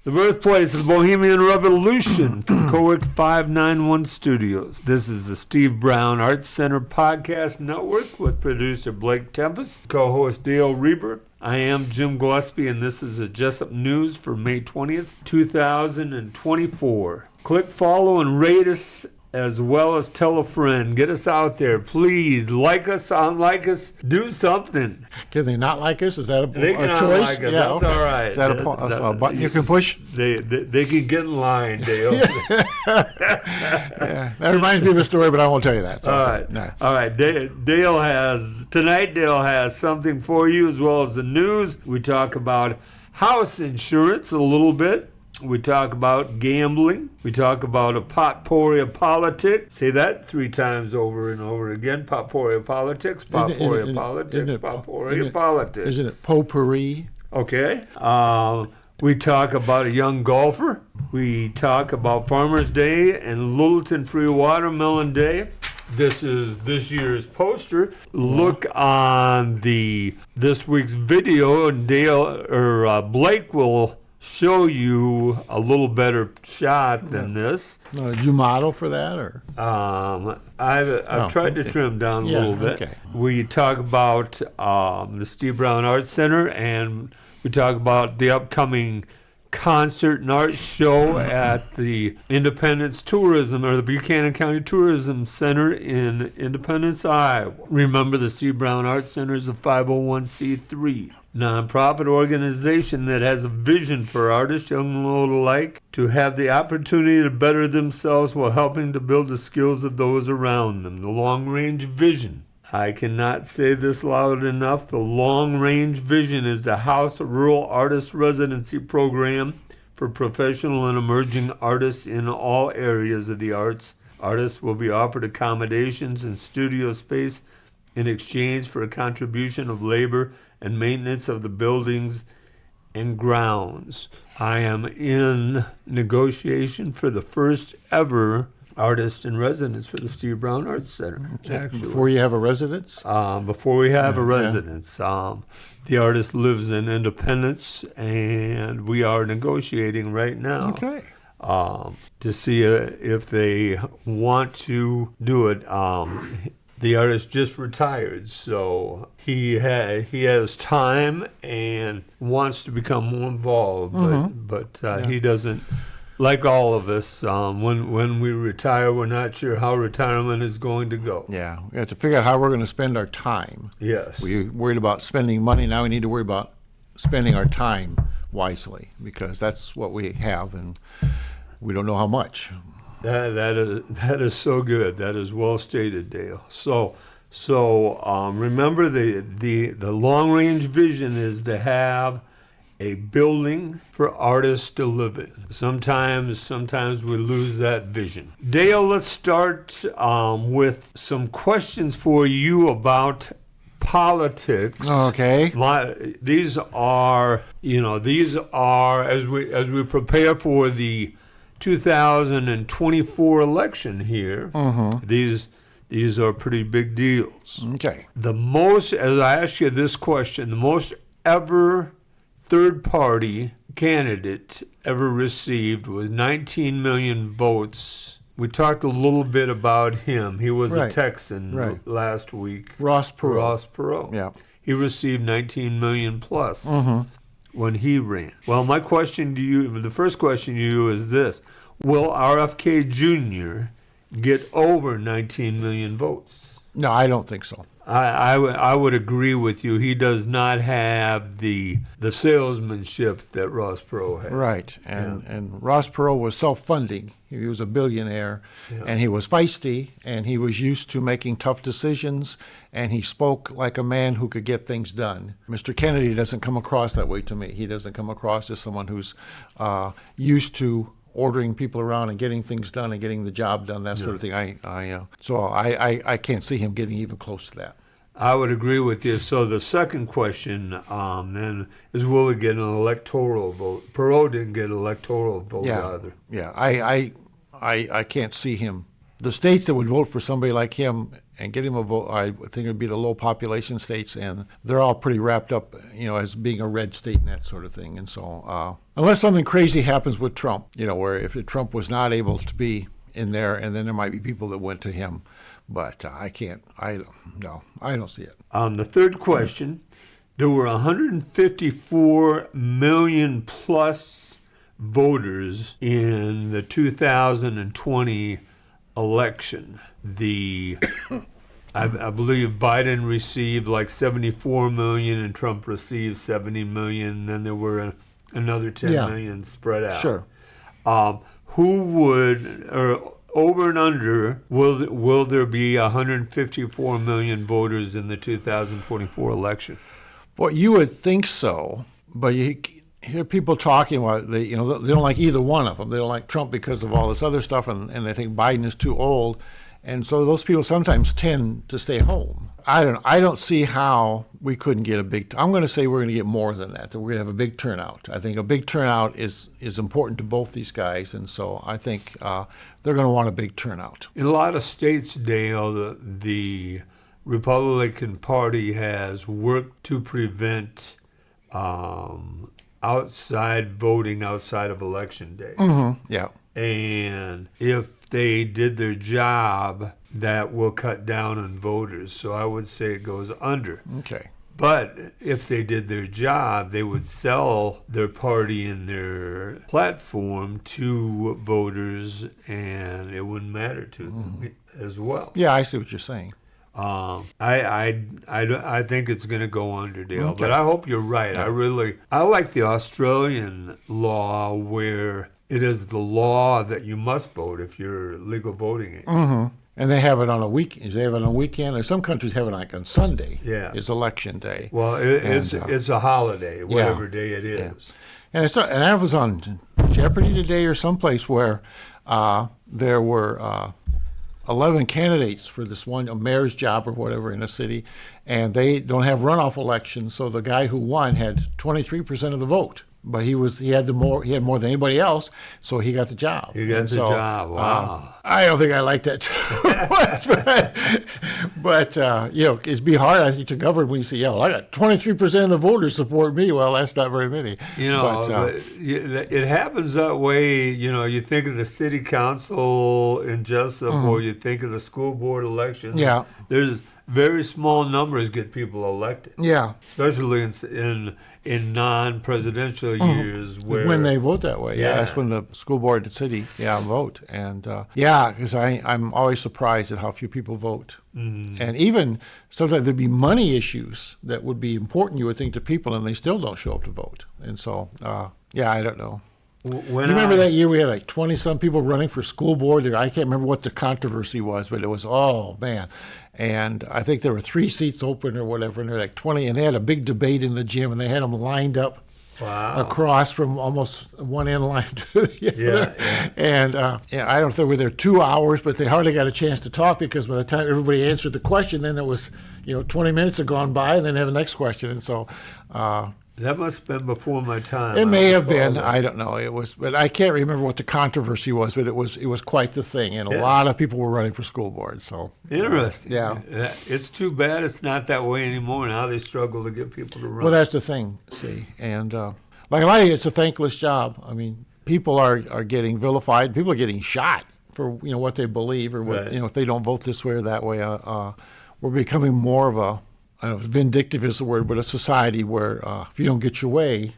the birthplace of the Bohemian Revolution from Cowick 591 Studios. This is the Steve Brown Arts Center Podcast Network with producer Blake Tempus, co-host Dale Rueber. I am Jim Gillespie, and this is the Jesup News for May 20th, 2024. Click follow and rate us, as well as tell a friend. Get us out there. Please like us, unlike us, do something. Can they not like us? Is that a They can choice? like us. Yeah, That's okay. all right. Is that a button you can push? They can get in line, Dale. Yeah, that reminds me of a story, but I won't tell you that. So, All right. no. All right. Dale has something for you, as well as the news. We talk about house insurance a little bit. We talk about gambling. We talk about a potpourri of politics. Say that 3 times over and over again. Potpourri of politics, potpourri of politics, potpourri of politics. Isn't it potpourri? Okay. We talk about a young golfer. We talk about Farmers Day and Littleton Free Watermelon Day. This is this year's poster. Look on this week's video, and Blake will show you a little better shot than this. Did you model for that, or? I've tried to trim down a little bit. Okay. We talk about the Steve Brown Arts Center, and we talk about the upcoming concert and art show at the Independence Tourism, or the Buchanan County Tourism Center in Independence, Iowa. Remember, the Steve Brown Arts Center is a 501c3 nonprofit organization that has a vision for artists, young and old alike, to have the opportunity to better themselves while helping to build the skills of those around them. The long-range vision. I cannot say this loud enough. The long-range vision is the House Rural Artist Residency Program for professional and emerging artists in all areas of the arts. Artists will be offered accommodations and studio space in exchange for a contribution of labor and maintenance of the buildings and grounds. I am in negotiation for the first ever artist in residence for the Steve Brown Arts Center. Actually, Before you have a residence? Before we have a residence. The artist lives in Independence, and we are negotiating right now. Okay. To see if they want to do it. The artist just retired, so he has time and wants to become more involved, but he doesn't. Like all of us, when we retire, we're not sure how retirement is going to go. Yeah, we have to figure out how we're going to spend our time. Yes. We're worried about spending money. Now we need to worry about spending our time wisely, because that's what we have, and we don't know how much. That is so good. That is well stated, Dale. So remember, the long range vision is to have a building for artists to live in. Sometimes we lose that vision. Dale, let's start with some questions for you about politics. Okay. These are as we prepare for the 2024 election here. These are pretty big deals. Okay. As I ask you this question, the most ever third-party candidate ever received was 19 million votes. We talked a little bit about him. He was a Texan last week. Ross Perot. Yeah. He received 19 million plus when he ran. Well, my question to you, the first question to you is this. Will RFK Jr. get over 19 million votes? No, I don't think so. I would agree with you. He does not have the salesmanship that Ross Perot had. Right, and Ross Perot was self-funding. He was a billionaire, and he was feisty, and he was used to making tough decisions, and he spoke like a man who could get things done. Mr. Kennedy doesn't come across that way to me. He doesn't come across as someone who's used to ordering people around and getting things done and getting the job done, that sort of thing. So I can't see him getting even close to that. I would agree with you. So the second question then is, will he get an electoral vote? Perot didn't get an electoral vote either. Yeah, I can't see him the states that would vote for somebody like him and get him a vote, I think it would be the low population states, and they're all pretty wrapped up, as being a red state and that sort of thing. And so, unless something crazy happens with Trump, where if Trump was not able to be in there, and then there might be people that went to him, but I don't see it. The third question, there were 154 million plus voters in the 2020 election. I believe Biden received like 74 million and Trump received 70 million. Then there were another 10 million spread out. Sure. Who would, or over and under, will there be 154 million voters in the 2024 election? Well, you would think so, but you hear people talking about they don't like either one of them. They don't like Trump because of all this other stuff, and they think Biden is too old, and so those people sometimes tend to stay home. I don't see how we couldn't get a big. I'm going to say we're going to get more than that. That we're going to have a big turnout. I think a big turnout is important to both these guys, and so I think they're going to want a big turnout. In a lot of states, Dale, the Republican Party has worked to prevent outside voting outside of Election Day. Mm-hmm. Yeah. And if they did their job, that will cut down on voters. So I would say it goes under. Okay. But if they did their job, they would sell their party and their platform to voters, and it wouldn't matter to them as well. Yeah, I see what you're saying. I think it's going to go under, Dale, Okay. but I hope you're right. Yeah. I like the Australian law where it is the law that you must vote if you're legal voting age. Mm-hmm. And they have it on a weekend. They have it on a weekend. Or some countries have it like on Sunday. Yeah. It's Election Day. Well, it's a holiday, whatever day it is. And I was on Jeopardy today or someplace where there were 11 candidates for this one, a mayor's job or whatever in a city, and they don't have runoff elections. So the guy who won had 23% of the vote, but he had more than anybody else, so he got the job. You got the job. Wow. I don't think I like that too much, but it'd be hard, I think, to govern when you say, I got 23% of the voters support me. Well, that's not very many. But it happens that way. You think of the city council in Jesup, or you think of the school board elections. Yeah. There's very small numbers get people elected. Yeah. Especially in non-presidential years when they vote that way. Yeah, that's when the school board and city vote. And because I'm always surprised at how few people vote. Mm-hmm. And even sometimes there'd be money issues that would be important, you would think, to people, and they still don't show up to vote. And so, I don't know. You remember that year we had like 20-some people running for school board? I can't remember what the controversy was, but it was, oh, man. And I think there were 3 seats open or whatever, and there were like 20, and they had a big debate in the gym, and they had them lined up across from almost one end line to the other. Yeah. And I don't know if they were there 2 hours, but they hardly got a chance to talk because by the time everybody answered the question, then it was, 20 minutes had gone by, and then they have the next question. And so... that must have been before my time. It may have been. I don't know. It was, but I can't remember what the controversy was. But it was quite the thing, and a lot of people were running for school board. So interesting. Yeah, it's too bad it's not that way anymore. Now they struggle to get people to run. Well, that's the thing. See, and it's a thankless job. I mean, people are getting vilified. People are getting shot for what they believe or what if they don't vote this way or that way. We're becoming more of a, I don't know if vindictive is the word, but a society where if you don't get your way,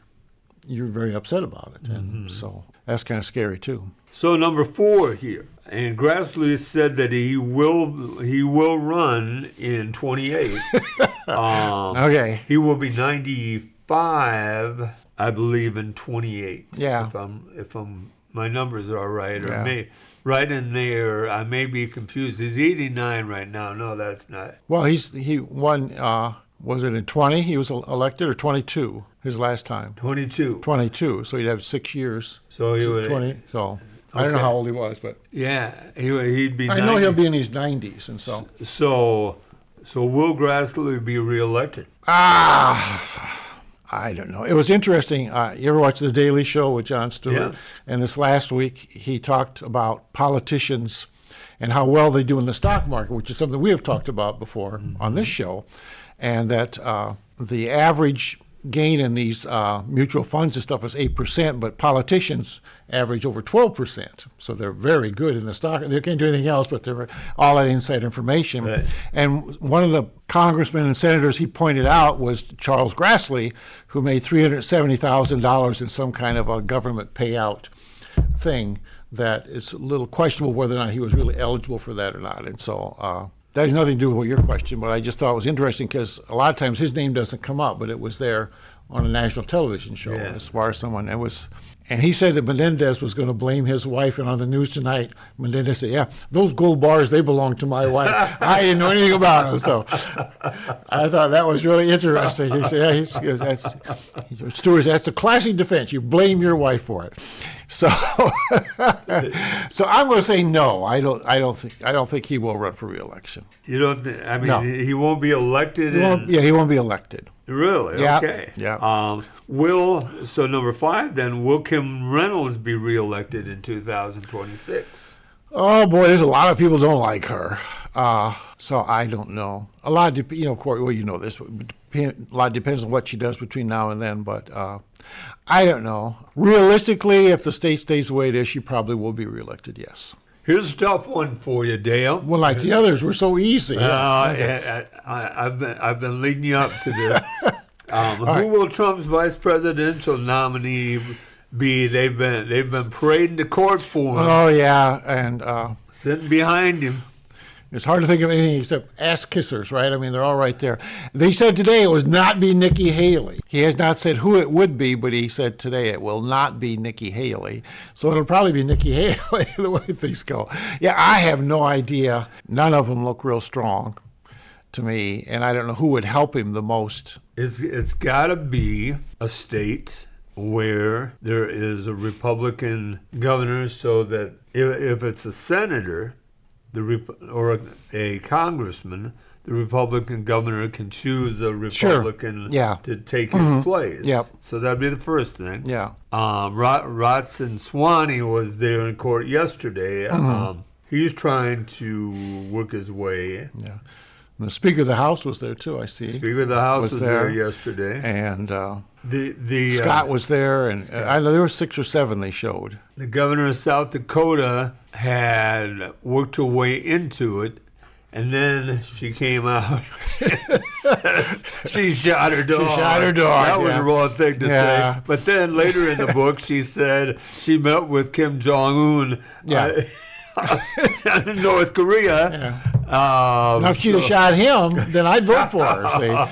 you're very upset about it. And so that's kind of scary, too. So number 4 here, and Grassley said that he will run in 28. Okay. He will be 95, I believe, in 28. Yeah. If my numbers are right, or right in there. I may be confused. He's 89 right now. No, that's not. Well, he won. Was it in 20? He was elected, or 22? His last time. 22. 22. So he'd have 6 years. So he would 20. So I don't know how old he was, but he'd be. 90. I know he'll be in his 90s, and so. So will Grassley be reelected? I don't know. It was interesting. You ever watch The Daily Show with Jon Stewart? Yeah. And this last week, he talked about politicians and how well they do in the stock market, which is something we have talked about before on this show, and that the average gain in these mutual funds and stuff is 8%, but politicians average over 12%. So they're very good in the stock. They can't do anything else, but they're all that inside information. Right. And one of the congressmen and senators he pointed out was Charles Grassley, who made $370,000 in some kind of a government payout thing that it's a little questionable whether or not he was really eligible for that or not. And so that has nothing to do with your question, but I just thought it was interesting because a lot of times his name doesn't come up, but it was there on a national television show as far as someone. And he said that Menendez was going to blame his wife, and on the news tonight, Menendez said, yeah, those gold bars, they belong to my wife. I didn't know anything about them. So I thought that was really interesting. He said, yeah, Stuart, that's a classic defense. You blame your wife for it. So, so I'm going to say no. I don't think he will run for re-election. You don't? No. He won't be elected. He won't be elected. Really? Yeah. Okay. Yeah. So number 5 then, will Kim Reynolds be reelected in 2026? Oh boy, there's a lot of people who don't like her. So I don't know. A lot, Corey, well, you know this. A lot depends on what she does between now and then, but I don't know. Realistically, if the state stays the way it is, she probably will be reelected. Yes. Here's a tough one for you, Dale. Well, like the others were so easy. I've been leading you up to this. Who will Trump's vice presidential nominee be? They've been parading to court for him. Oh yeah, and sitting behind him. It's hard to think of anything except ass kissers, right? I mean, they're all right there. They said today it was not be Nikki Haley. He has not said who it would be, but he said today it will not be Nikki Haley. So it'll probably be Nikki Haley the way things go. Yeah, I have no idea. None of them look real strong to me, and I don't know who would help him the most. It's got to be a state where there is a Republican governor, so that if it's a senator or a congressman, the Republican governor can choose a Republican to take his place. Yep. So that'd be the first thing. Yeah. Rotson Swanee was there in court yesterday. He's trying to work his way. Yeah. And the Speaker of the House was there too, I see. Speaker of the House was there yesterday. And the Scott was there, and I know there were 6 or 7 they showed. The governor of South Dakota had worked her way into it, and then she came out and said she shot her dog. She shot her dog. That was the wrong thing to say. But then later in the book, she said she met with Kim Jong-un in North Korea. Now, if she'd have shot him, then I'd vote for her.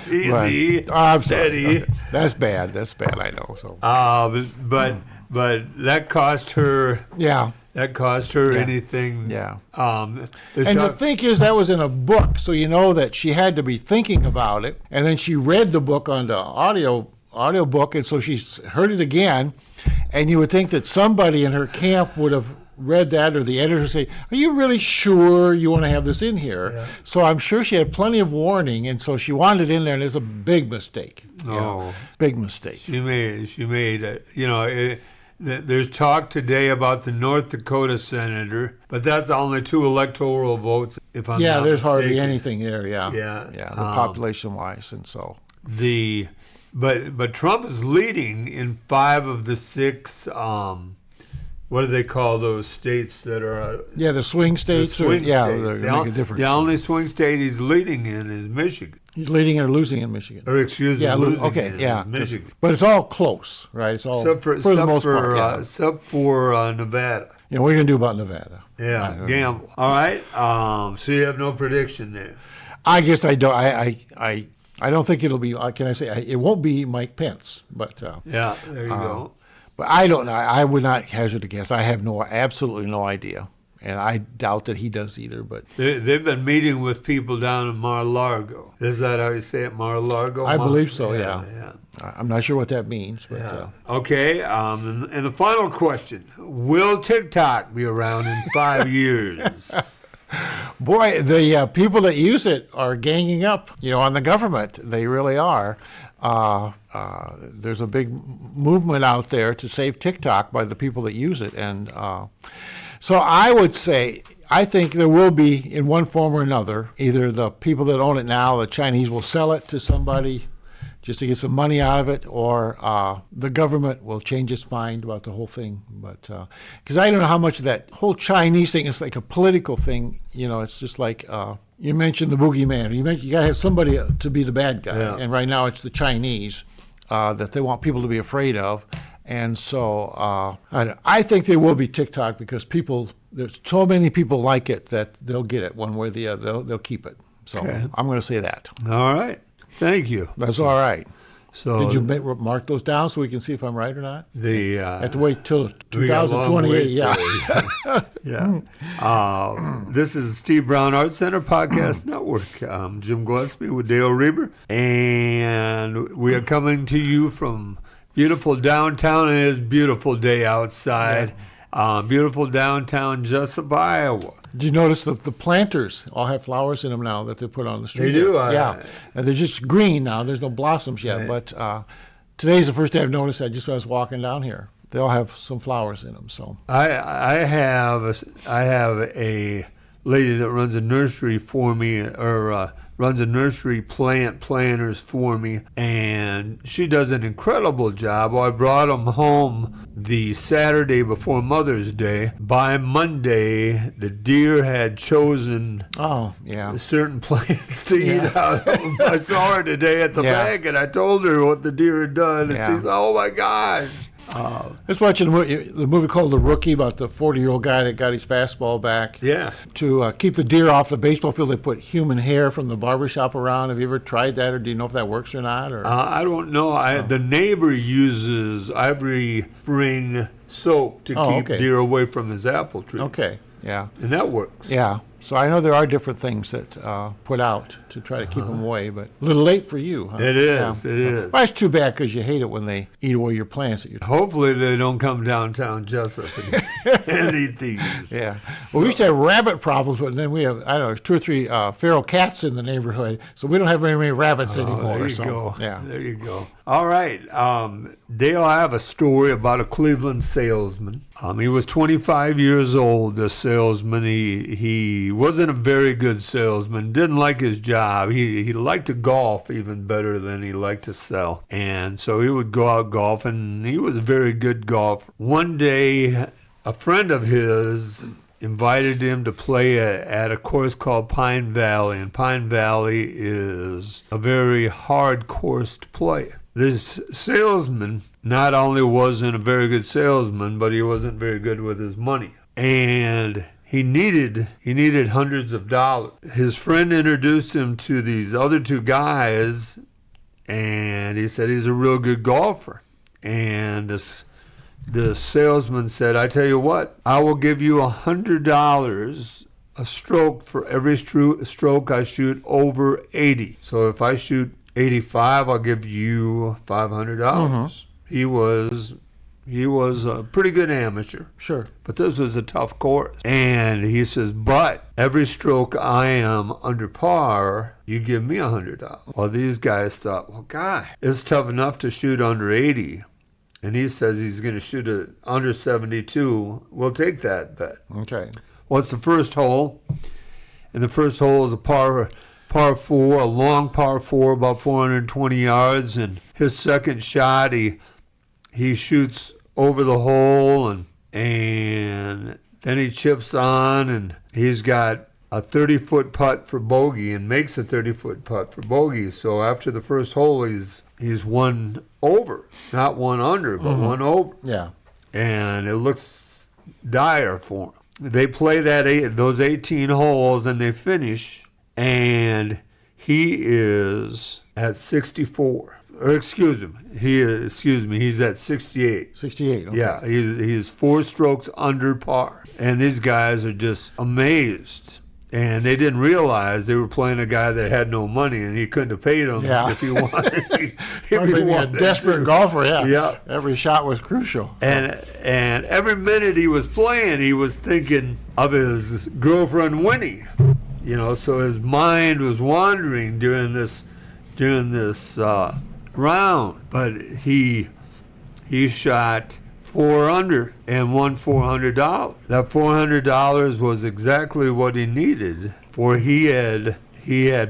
See? Easy, I'm steady. Okay. That's bad. I know. So. But that cost her. Yeah. That cost her anything. Yeah. And the thing is, that was in a book, so you know that she had to be thinking about it, and then she read the book on the audio book, and so she heard it again, and you would think that somebody in her camp would have read that, or the editor say, are you really sure you want to have this in here? Yeah. So I'm sure she had plenty of warning, and so she wanted it in there, and it's a big mistake. Big mistake. She made there's talk today about the North Dakota senator, but that's only 2 electoral votes, if I'm not there's mistaken. Hardly anything there, Yeah, the population-wise, and so. But Trump is leading in 5 of the 6, what do they call those states that are... the swing states. They make a difference. The only swing state he's leading in is Michigan. He's leading or losing in Michigan. Or losing in Michigan. But it's all close, right? It's all for the most part. Except for Nevada. What are you going to do about Nevada? Yeah, gamble. All right. So you have no prediction there. I guess I don't. I don't think it'll be. Can I say it won't be Mike Pence? But there you go. But I don't know. I would not hazard a guess. I have absolutely no idea, and I doubt that he does either. But they've been meeting with people down in Mar-a-Lago. Is that how you say it, Mar-a-Lago? I believe so. Yeah. I'm not sure what that means, but okay. And the final question: will TikTok be around in 5 years? Boy, the people that use it are ganging up. On the government, they really are. There's a big movement out there to save TikTok by the people that use it, and so I would say I think there will be, in one form or another, either the people that own it now, the Chinese, will sell it to somebody just to get some money out of it, or the government will change its mind about the whole thing. But because I don't know how much of that whole Chinese thing is like a political thing. It's just like you mentioned the boogeyman. You got to have somebody to be the bad guy, and right now it's the Chinese that they want people to be afraid of. And so I think there will be TikTok because there's so many people like it that they'll get it one way or the other. They'll keep it. So I'm going to say that. All right. Thank you. That's all right. So did you mark those down so we can see if I'm right or not? Have to wait till 2028. Yeah. This is Steve Brown Arts Center Podcast Network. I'm Jim Gillespie with Dale Rueber, and we are coming to you from beautiful downtown. It is a beautiful day outside. Beautiful downtown Jesup, Iowa. Did you notice that the planters all have flowers in them now that they put on the street? They do? Yeah. And they're just green now. There's no blossoms yet. Right. But today's the first day I've noticed that just when I was walking down here. They all have some flowers in them. So I have a lady that runs a nursery for me, or runs a nursery planters for me, and she does an incredible job. I brought them home the Saturday before Mother's Day. By Monday, the deer had chosen certain plants to eat out of them. I saw her today at the bank, and I told her what the deer had done, and she said, "Oh my gosh." I was watching the movie called The Rookie about the 40-year-old guy that got his fastball back. Yeah. To keep the deer off the baseball field, they put human hair from the barbershop around. Have you ever tried that, or do you know if that works or not? Or I don't know. The neighbor uses Ivory Spring soap to keep deer away from his apple trees. Okay, yeah. And that works. Yeah. So I know there are different things that put out to try to keep them away, but a little late for you, huh? It is. It is. Well, that's too bad because you hate it when they eat away your plants. Hopefully they don't come downtown Jesup and eat these. Yeah. Well, we used to have rabbit problems, but then we have, I don't know, there's 2 or 3 feral cats in the neighborhood, so we don't have very many rabbits anymore. There you go. Yeah. There you go. All right. Dale, I have a story about a Cleveland salesman. He was 25 years old, this salesman. He wasn't a very good salesman, didn't like his job. He liked to golf even better than he liked to sell. And so he would go out golfing. He was a very good golfer. One day, a friend of his invited him to play at a course called Pine Valley. And Pine Valley is a very hard course to play. This salesman not only wasn't a very good salesman, but he wasn't very good with his money. And he needed hundreds of dollars. His friend introduced him to these other 2 guys, and he said he's a real good golfer. And the salesman said, "I tell you what, I will give you $100 a stroke for every stroke I shoot over 80. So if I shoot 85, I'll give you $500. He was a pretty good amateur. Sure. But this was a tough course. And he says, but every stroke I am under par, you give me $100. Well, these guys thought, well, God, it's tough enough to shoot under 80. And he says he's going to shoot it under 72. We'll take that bet. Okay. Well, it's the first hole. And the first hole is a par 4, a long par 4, about 420 yards. And his second shot, he shoots over the hole, and then he chips on, and he's got a 30-foot putt for bogey and makes a 30-foot putt for bogey. So after the first hole, he's 1 over, not 1 under, but 1 over. Yeah. And it looks dire for him. They play those 18 holes, and they finish, and he is at 64. Or excuse me, he's at 68. 68, okay. Yeah, he's 4 strokes under par. And these guys are just amazed. And they didn't realize they were playing a guy that had no money, and he couldn't have paid him if he wanted. A desperate golfer, Yeah. Every shot was crucial. And every minute he was playing, he was thinking of his girlfriend Winnie. So his mind was wandering during this round. But he shot 4 under and won $400. That $400 was exactly what he needed, for he had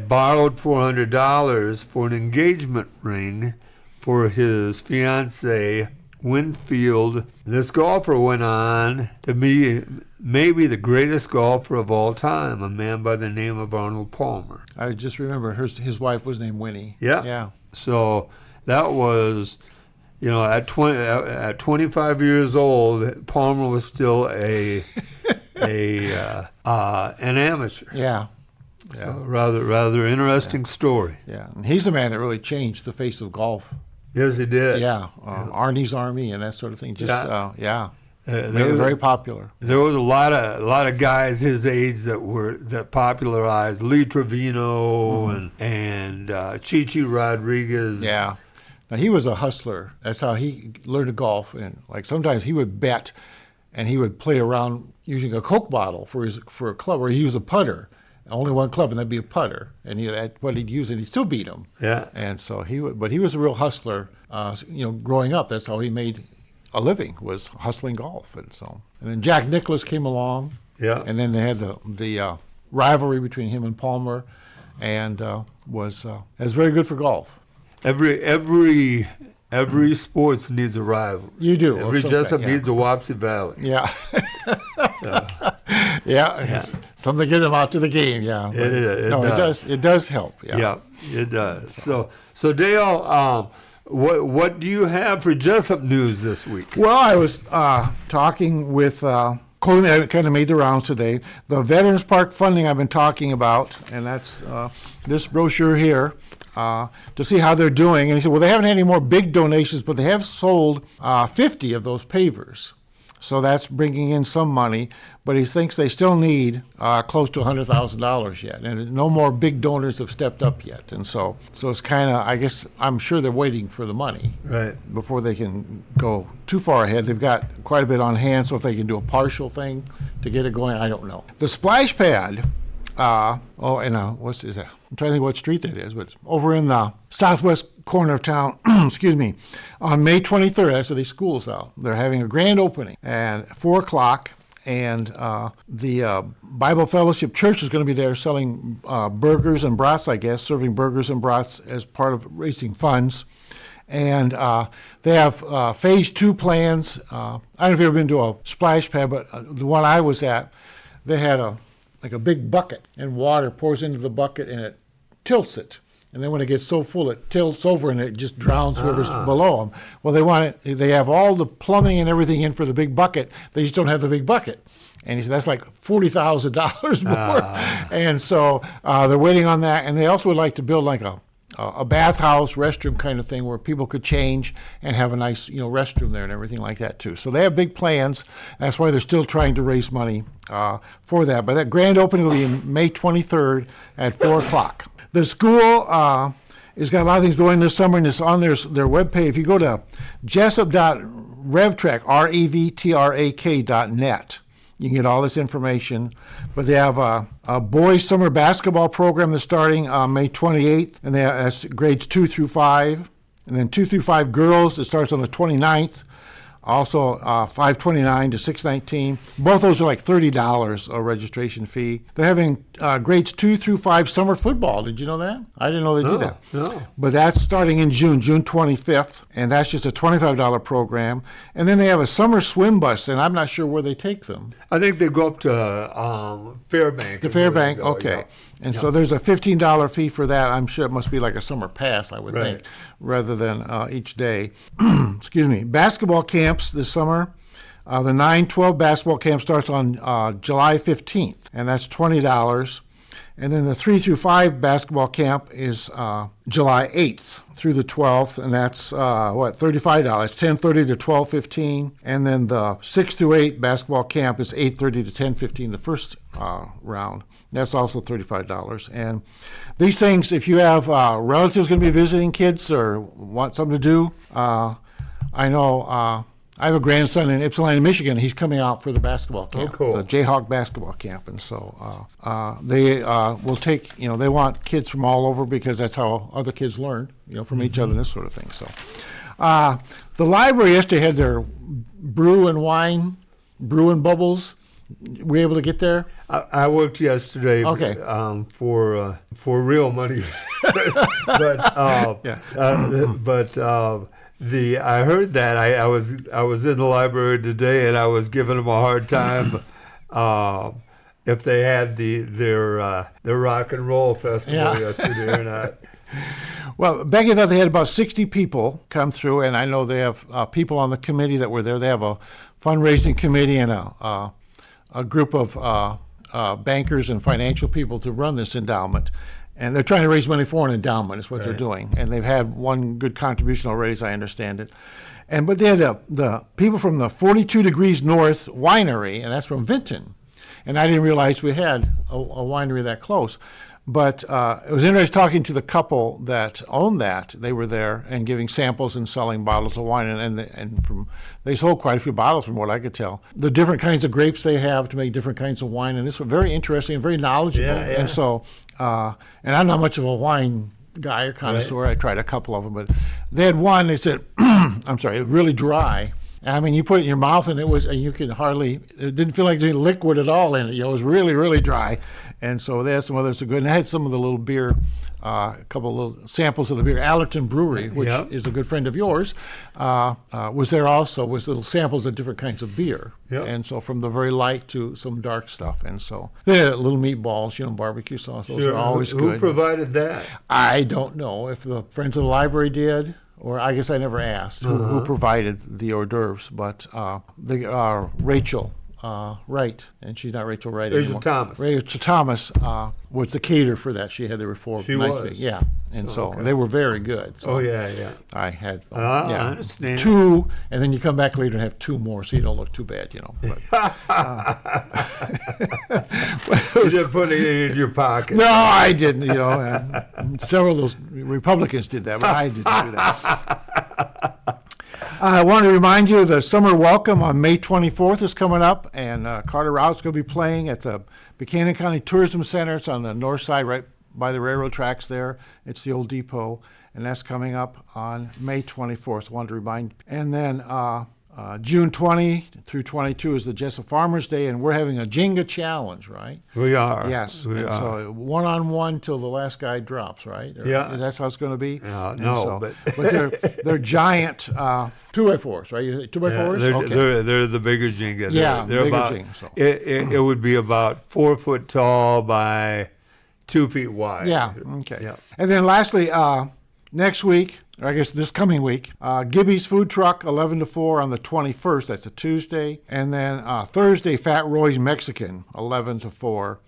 borrowed $400 for an engagement ring for his fiancée, Winfield. This golfer went on to be maybe the greatest golfer of all time, a man by the name of Arnold Palmer. I just remember his wife was named Winnie. Yeah. Yeah. So that was, at 25 years old, Palmer was still an amateur. Yeah. So rather interesting story. Yeah. And he's the man that really changed the face of golf. Yes, he did. Yeah. Arnie's Army and that sort of thing. Just made it There was- very popular. There was a lot of guys his age that popularized Lee Trevino and Chichi Rodriguez. Yeah. Now, he was a hustler. That's how he learned to golf. And like sometimes he would bet, and he would play around using a Coke bottle for a club, or he used a putter, only one club, and that'd be a putter. And that's what he'd use, and he'd still beat him. Yeah. And so but he was a real hustler. Growing up, that's how he made a living, was hustling golf. And then Jack Nicklaus came along. Yeah. And then they had the rivalry between him and Palmer, and it was very good for golf. Every sports needs a rival. You do. Every Jesup needs a Wapsie Valley. Yeah. It's something to get them out to the game. Yeah. It does help. Yeah. Yeah, it does. So Dale, what do you have for Jesup news this week? Well, I was talking with Colin. I kind of made the rounds today. The Veterans Park funding I've been talking about, and that's this brochure here. To see how they're doing. And he said, well, they haven't had any more big donations, but they have sold 50 of those pavers. So that's bringing in some money, but he thinks they still need close to $100,000 yet. And no more big donors have stepped up yet. And so it's kind of, I guess, I'm sure they're waiting for the money before they can go too far ahead. They've got quite a bit on hand, so if they can do a partial thing to get it going, I don't know. The splash pad, what's is that? I'm trying to think what street that is, but it's over in the southwest corner of town, excuse me, on May 23rd, after the school's out. They're having a grand opening at 4 o'clock, and the Bible Fellowship Church is going to be there selling burgers and brats, I guess, serving burgers and brats as part of raising funds. And they have phase 2 plans. I don't know if you've ever been to a splash pad, but the one I was at, they had a big bucket, and water pours into the bucket and it tilts it. And then when it gets so full, it tilts over and it just drowns whoever's below them. Well, they have all the plumbing and everything in for the big bucket. They just don't have the big bucket. And he said, that's like $40,000 more. And so they're waiting on that. And they also would like to build like a bathhouse, restroom kind of thing where people could change and have a nice, restroom there and everything like that too. So they have big plans. That's why they're still trying to raise money for that. But that grand opening will be May 23rd at 4 o'clock. The school has got a lot of things going this summer, and it's on their webpage. If you go to jesup.revtrack, revtrak.net, you can get all this information. But they have a boys' summer basketball program that's starting May 28th, and that's grades 2 through 5. And then 2 through 5 girls, it starts on the 29th. Also, 529 to 619. Both those are like $30 a registration fee. They're having grades 2 through 5 summer football. Did you know that? I didn't know they did that. No. But that's starting in June 25th, and that's just a $25 program. And then they have a summer swim bus, and I'm not sure where they take them. I think they go up to Fairbank. To Fairbank, okay. And so there's a $15 fee for that. I'm sure it must be like a summer pass, I would think, rather than each day. Excuse me. Basketball camps this summer. The 9-12 basketball camp starts on July 15th, and that's $20. And then the 3 through 5 basketball camp is July 8th through the 12th, and that's $35, $10:30 to $12:15. And then the 6 through 8 basketball camp is $8:30 to $10:15, the first round. That's also $35. And these things, if you have relatives going to be visiting kids or want something to do, I know I have a grandson in Ypsilanti, Michigan. He's coming out for the basketball camp, cool. the Jayhawk basketball camp. And so they will take, they want kids from all over because that's how other kids learn, from each other and this sort of thing. So The library yesterday had their brew and bubbles. Were you able to get there? I worked yesterday. Okay. For real money, but I heard that I was in the library today and I was giving them a hard time if they had their rock and roll festival yesterday or not. Well, Becky thought they had about 60 people come through, and I know they have people on the committee that were there. They have a fundraising committee and a group of bankers and financial people to run this endowment. And they're trying to raise money for an endowment is what they're doing. And they've had one good contribution already, as I understand it. But they had the people from the 42 Degrees North winery, and that's from Vinton. And I didn't realize we had a winery that close. But it was interesting talking to the couple that owned that. They were there and giving samples and selling bottles of wine, and they sold quite a few bottles from what I could tell. The different kinds of grapes they have to make different kinds of wine, and this was very interesting and very knowledgeable. Yeah. And so, and I'm not much of a wine guy or connoisseur. Right. I tried a couple of them, but they had one. They said, I'm sorry, it was really dry. I mean, you put it in your mouth, and you could hardly. It didn't feel like there was liquid at all in it. It was really, really dry, and so they had some others that are good. And I had some of the little beer, a couple of little samples of the beer. Allerton Brewery, which is a good friend of yours, was there also. Was little samples of different kinds of beer, and so from the very light to some dark stuff. And so they had little meatballs, barbecue sauce. Those are always good. Who provided that? I don't know if the Friends of the Library did. Or I guess I never asked who provided the hors d'oeuvres, but Rachel Wright, and she's not Rachel Wright anymore. Rachel Thomas was the caterer for that. She had the reform. She was. Yeah, and so they were very good. So I had I understand. 2, and then you come back later and have 2 more, so you don't look too bad, But, you just put it in your pocket. No, I didn't. Several of those Republicans did that, but I didn't do that. I want to remind you the summer welcome on May 24th is coming up, and Carter Route's going to be playing at the Buchanan County Tourism Center. It's on the north side, right by the railroad tracks there. It's the old depot, and that's coming up on May 24th. So I wanted to remind. And then June 20 through 22 is the Jesup Farmers Day, and we're having a Jenga challenge, right? We are. Yes. We are. So 1-on-1 till the last guy drops, right? That's how it's going to be? But they're giant 2x4s, right? 2x4s? They're the bigger Jenga. They're bigger about, Jenga. So. It would be about 4 foot tall by 2 feet wide. Yeah, okay. Yeah. And then lastly, next week, or I guess this coming week, Gibby's Food Truck, 11 to 4 on the 21st. That's a Tuesday. And then Thursday, Fat Roy's Mexican, 11 to 4.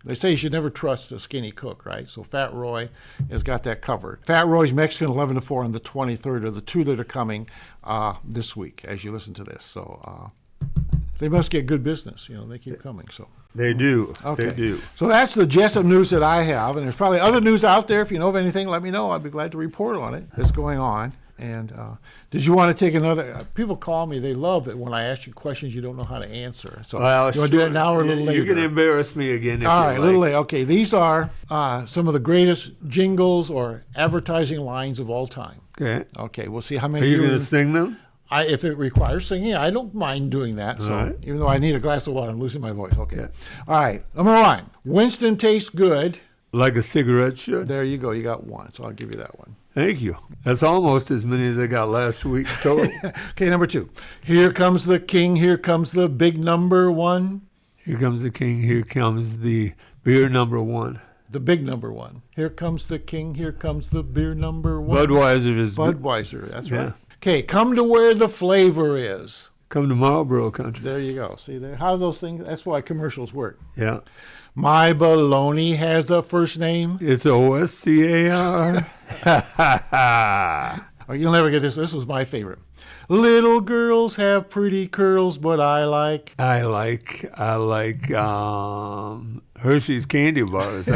They say you should never trust a skinny cook, right? So Fat Roy has got that covered. Fat Roy's Mexican, 11 to 4 on the 23rd are the 2 that are coming this week as you listen to this. So they must get good business. They keep coming. So they do. Okay. They do. So that's the Jesup news that I have, and there's probably other news out there. If you know of anything, let me know. I'd be glad to report on it that's going on. And did you want to take another? People call me. They love it when I ask you questions you don't know how to answer. So you want to do it now or a little later? You can embarrass me again. All right, a little later. Okay, these are some of the greatest jingles or advertising lines of all time. Okay, we'll see how many. Are you going to sing them? If it requires singing, I don't mind doing that. So right. Even though I need a glass of water, I'm losing my voice. Okay. All right. Number 1. Winston tastes good. Like a cigarette should. There you go. You got 1. So I'll give you that one. Thank you. That's almost as many as I got last week total. Okay, number 2. Here comes the king. Here comes the big number 1. Here comes the king. Here comes the beer number 1. The big number 1. Here comes the king. Here comes the beer number 1. Budweiser. That's right. Okay, come to where the flavor is. Come to Marlboro country. There you go. See there? How those things, that's why commercials work. Yeah. My baloney has a first name. It's OSCAR. Oh, you'll never get this. This was my favorite. Little girls have pretty curls, but I like Hershey's candy bars.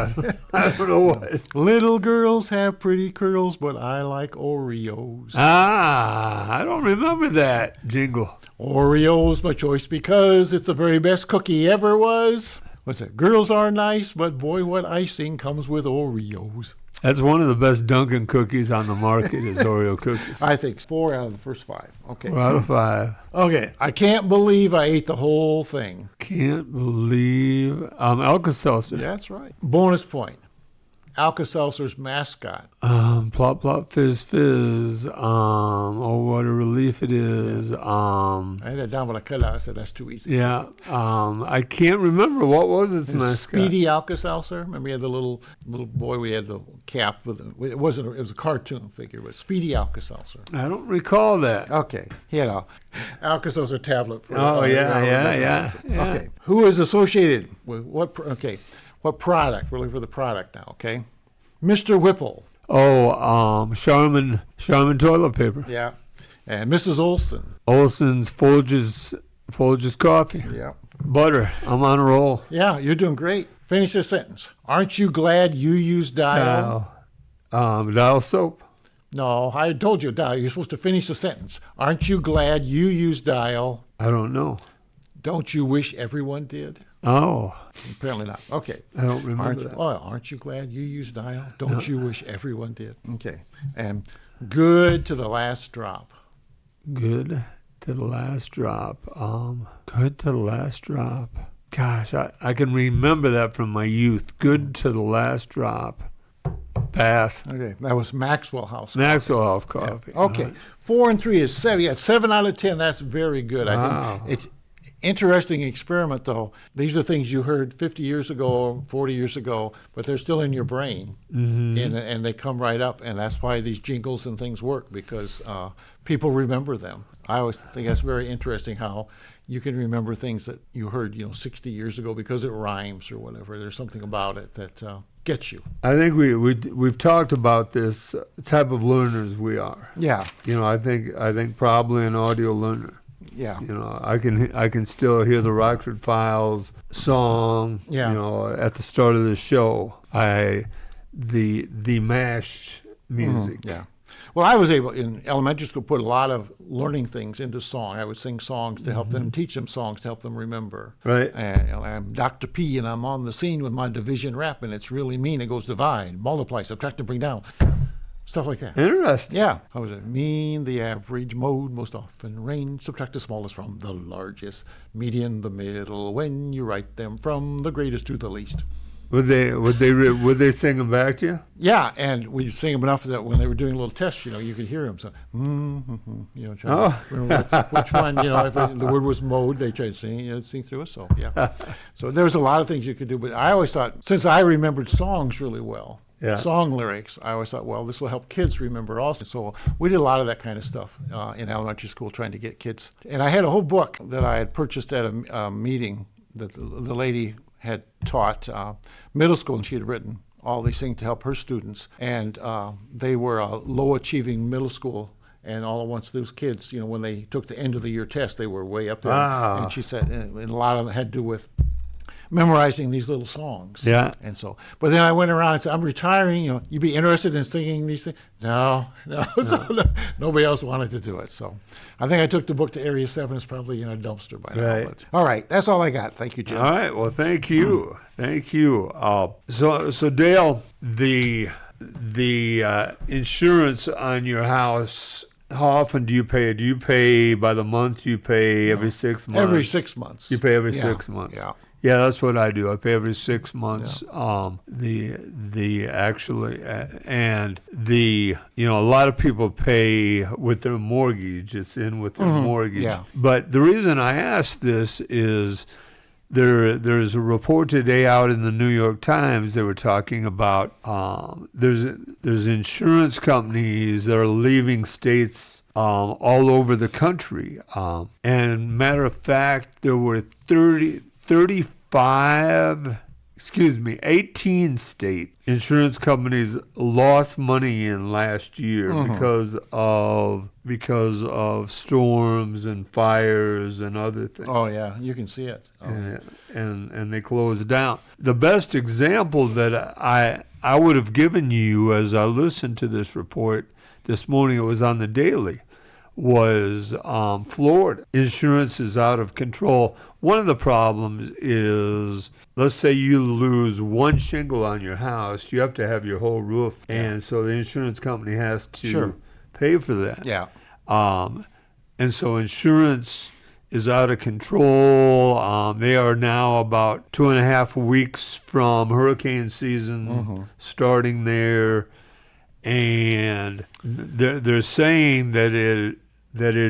I don't know what. Little girls have pretty curls, but I like Oreos. I don't remember that jingle. Oreos, my choice, because it's the very best cookie ever was. What's it? Girls are nice, but boy, what icing comes with Oreos. That's one of the best Dunkin' cookies on the market is Oreo cookies. I think 4 out of the first 5. Okay. 4 out of 5. Okay. I can't believe I ate the whole thing. Can't believe Alka-Seltzer. Yeah, that's right. Bonus point. Alka-Seltzer's mascot. Plop plop fizz fizz. Oh, what a relief it is. I had that down, but I cut out. I said that's too easy. Yeah. I can't remember what was its mascot. Speedy Alka-Seltzer. Remember, we had the little boy. We had the cap with it. It was a cartoon figure, but Speedy Alka-Seltzer. I don't recall that. Okay, he had a Alka-Seltzer tablet. For Yeah. Okay, who is associated with what? Okay, what product? We're looking for the product now. Okay, Mr. Whipple. Oh, Charmin toilet paper. Yeah, and Mrs. Olson. Olson's Folgers coffee. Yeah. Butter. I'm on a roll. Yeah, you're doing great. Finish the sentence. Aren't you glad you use Dial? Dial soap. No, I told you Dial. You're supposed to finish the sentence. Aren't you glad you use Dial? I don't know. Don't you wish everyone did? Oh. Apparently not. Okay. I don't remember that. Aren't you glad you use Dial? Don't you wish everyone did? Okay. And good to the last drop. Good to the last drop. Good to the last drop. Gosh, I can remember that from my youth. Good to the last drop. Pass. Okay. That was Maxwell House. Maxwell House coffee. Yeah. Okay. 4 and 3 is 7. Yeah, 7 out of 10. That's very good. Wow. I think it's interesting experiment, though. These are things you heard 50 years ago or 40 years ago, but they're still in your brain, and they come right up, and that's why these jingles and things work, because people remember them. I always think that's very interesting how you can remember things that you heard 60 years ago because it rhymes or whatever. There's something about it that gets you. I think we've talked about this type of learners we are. Yeah. I think probably an audio learner. Yeah. I can still hear the Rockford Files song. Yeah. At the start of the show, the MASH music. Yeah. Well, I was able in elementary school put a lot of learning things into song. I would sing songs to help them, teach them songs to help them remember. Right. And I'm Dr. P, and I'm on the scene with my division rap, and it's really mean. It goes divide, multiply, subtract, and bring down. Stuff like that. Interesting. Yeah. How was it? Mean, the average, mode, most often, range, subtract the smallest from the largest, median, the middle, when you write them from the greatest to the least. Would they sing them back to you? Yeah, and we sing them enough that when they were doing a little test, you could hear them. So, trying to remember which one, if the word was mode, they tried to sing through it. So, yeah. So there was a lot of things you could do, but I always thought, since I remembered songs really well, song lyrics, I always thought, well, this will help kids remember also. So we did a lot of that kind of stuff in elementary school, trying to get kids. And I had a whole book that I had purchased at a meeting that the lady had taught middle school, and she had written all these things to help her students. And they were a low-achieving middle school, and all at once those kids, when they took the end of the year test, they were way up there. Wow. And she said, and a lot of it had to do with memorizing these little songs. Yeah. And so, but then I went around and said, I'm retiring, you'd be interested in singing these things? No. So nobody else wanted to do it. So I think I took the book to Area 7. It's probably in a dumpster by now. Right. But, all right. That's all I got. Thank you, Jim. All right. Well, thank you. Thank you. So Dale, the insurance on your house, how often do you pay? Do you pay by the month? Do you pay every 6 months? Every 6 months. You pay every 6 months. Yeah. Yeah, that's what I do. I pay every 6 months. The actually and the a lot of people pay with their mortgage. It's in with their mortgage. Yeah. But the reason I ask this is there's a report today out in the New York Times. They were talking about there's insurance companies that are leaving states all over the country. And matter of fact, there were 18 state insurance companies lost money in last year because of storms and fires and other things. Oh yeah, you can see it. And they closed down. The best example that I would have given you as I listened to this report this morning, it was on the Daily, was Florida. Insurance is out of control. One of the problems is, let's say you lose one shingle on your house, you have to have your whole roof, and so the insurance company has to pay for that. Yeah. And so insurance is out of control. They are now about 2.5 weeks from hurricane season starting there, and they're saying that it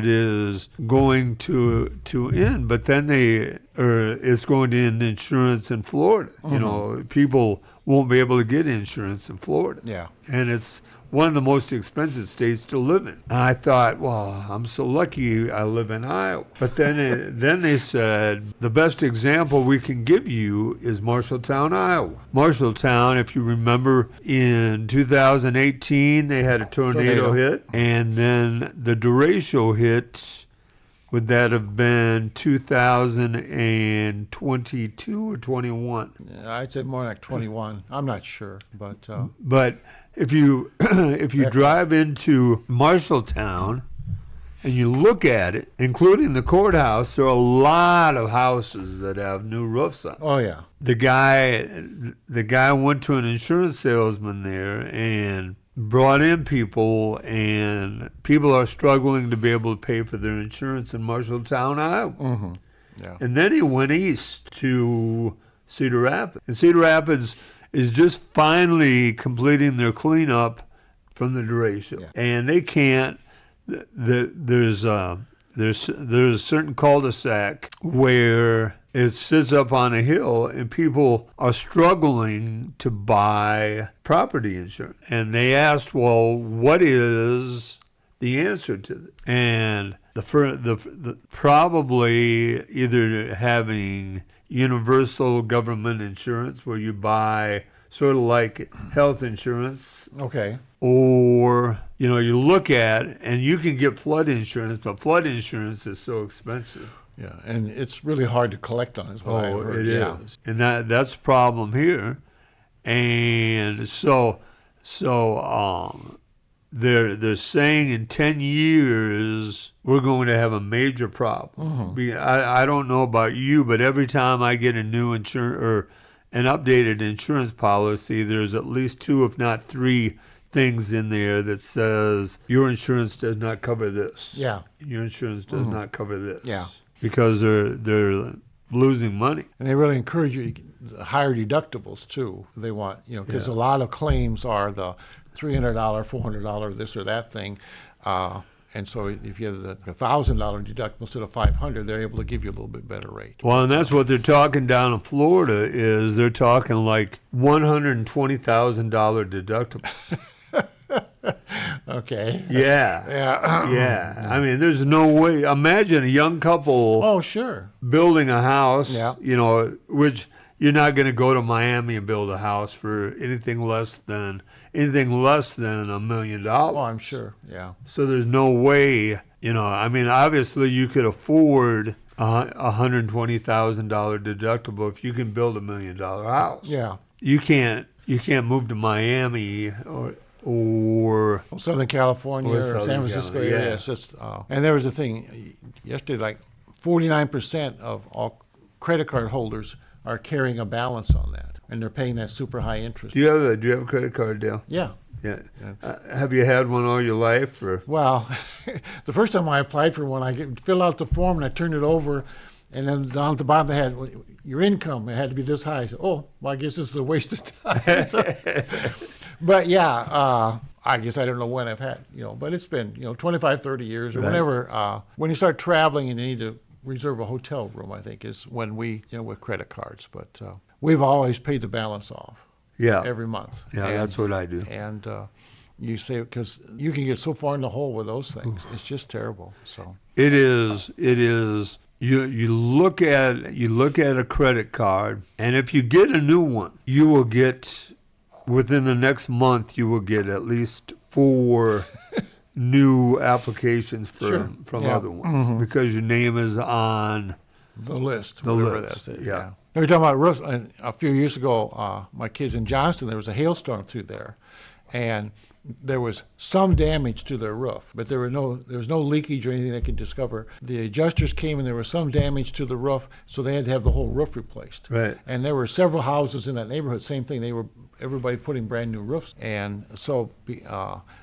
is going to end, but then it's going to end insurance in Florida. You know, people won't be able to get insurance in Florida. Yeah. And it's one of the most expensive states to live in. And I thought, well, I'm so lucky I live in Iowa. But then then they said, the best example we can give you is Marshalltown, Iowa. Marshalltown, if you remember, in 2018, they had a tornado hit. And then the derecho hit, would that have been 2022 or 21? Yeah, I'd say more like 21. I'm not sure, but if you drive into Marshalltown and you look at it, including the courthouse, there are a lot of houses that have new roofs on. oh yeah, The guy went to an insurance salesman there and brought in people, and people are struggling to be able to pay for their insurance in Marshalltown, Iowa. yeah, And then he went east to Cedar Rapids. And Cedar Rapids is just finally completing their cleanup from the derecho. Yeah. And they can't, there's a certain cul-de-sac where it sits up on a hill and people are struggling to buy property insurance. And they asked, well, what is the answer to this? And the probably either having universal government insurance where you buy sort of like health insurance, okay, or you look at and you can get flood insurance, but flood insurance is so expensive. yeah, and it's really hard to collect on, is what I've heard. It is, and that's a problem here. And so they're saying in 10 years we're going to have a major problem. I don't know about you, but every time I get a new insurance or an updated insurance policy, there's at least 2, if not 3, things in there that says your insurance does not cover this. Yeah. Your insurance does not cover this. Yeah. Because they're losing money. And they really encourage you to higher deductibles too. They want, because a lot of claims are the $300, $400, this or that thing. And so if you have the $1,000 deductible instead of $500, they're able to give you a little bit better rate. Well, and that's what they're talking down in Florida is they're talking like $120,000 deductible. Okay. Yeah. Yeah. Yeah. I mean, there's no way. Imagine a young couple Oh, sure. building a house, Yeah. Which you're not going to go to Miami and build a house for anything less than $1 million. Oh, I'm sure. Yeah. So there's no way, I mean, obviously you could afford a $120,000 deductible if you can build $1 million house. Yeah. You can't move to Miami or Southern California or Southern San Francisco California, area. yeah. It's just, and there was a thing yesterday, like 49% of all credit card holders are carrying a balance on that, and they're paying that super high interest. Do you have a credit card, Dale? Yeah. Yeah. Have you had one all your life, or? Well, the first time I applied for one, I fill out the form and I turned it over, and then down at the bottom they had your income. It had to be this high. I said, oh, well, I guess this is a waste of time. But yeah, I guess I don't know when I've had, but it's been, 25, 30 years or Right. whenever. When you start traveling and you need to reserve a hotel room, I think is when we, with credit cards. But we've always paid the balance off. Yeah. Every month. Yeah, that's what I do. And you say, because you can get so far in the hole with those things. It's just terrible. So It is. You look at a credit card, and if you get a new one, you will get within the next month. You will get at least 4 new applications from Yeah. other ones because your name is on the list. the whatever list. That's it, Yeah. We were talking about roofs. A few years ago, my kids in Johnston, there was a hailstorm through there. and there was some damage to their roof, but there was no leakage or anything they could discover. The adjusters came and there was some damage to the roof, so they had to have the whole roof replaced. Right. And there were several houses in that neighborhood, same thing. Everybody putting brand new roofs. And so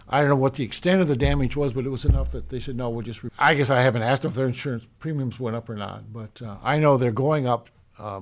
I don't know what the extent of the damage was, but it was enough that they said, no, we'll just. I guess I haven't asked them if their insurance premiums went up or not, but I know they're going up.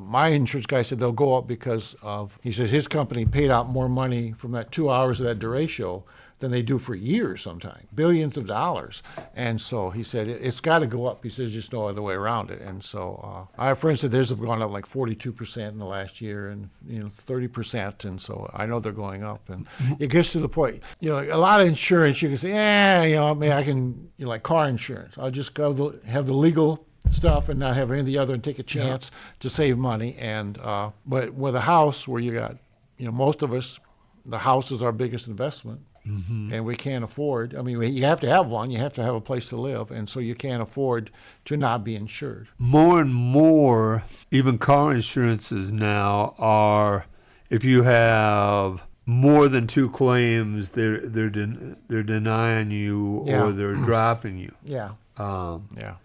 My insurance guy said they'll go up because he says his company paid out more money from that 2 hours of that derecho than they do for years sometimes, billions of dollars. And so he said, it's got to go up. He says, just no other way around it. And so I have friends that theirs have gone up like 42% in the last year and 30%. And so I know they're going up. And it gets to the point, a lot of insurance, you can say, I can, like car insurance. I'll just go have the legal stuff and not have any of the other and take a chance to save money. And but with a house where you got, most of us, the house is our biggest investment. Mm-hmm. And we can't afford, you have to have one, you have to have a place to live, and so you can't afford to not be insured. More and more, even car insurances now are, if you have more than 2 claims, they're denying you or they're dropping you. Yeah.